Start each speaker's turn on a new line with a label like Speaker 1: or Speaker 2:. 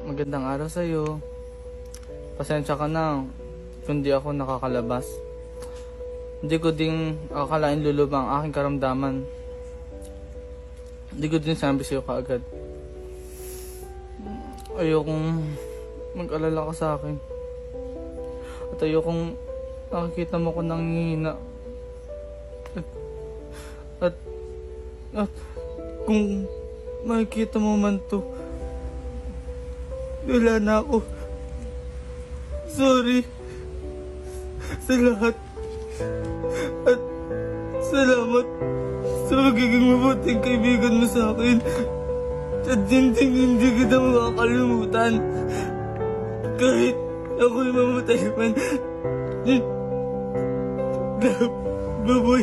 Speaker 1: Magandang araw sa'yo. Pasensya ka na kung di ako nakakalabas. Hindi ko din akalain lulubang ang aking karamdaman. Hindi ko din sinabi sa'yo kaagad. Ayokong mag-alala ka sa akin. At ayokong nakikita mo ko nanghihina. At kung makikita mo man to, wala na ako. Sorry sa lahat. At salamat sa magiging mabuting kaibigan mo sa akin. At hindi kita makakalimutan. Kahit ako'y mamatay man. Love, baboy.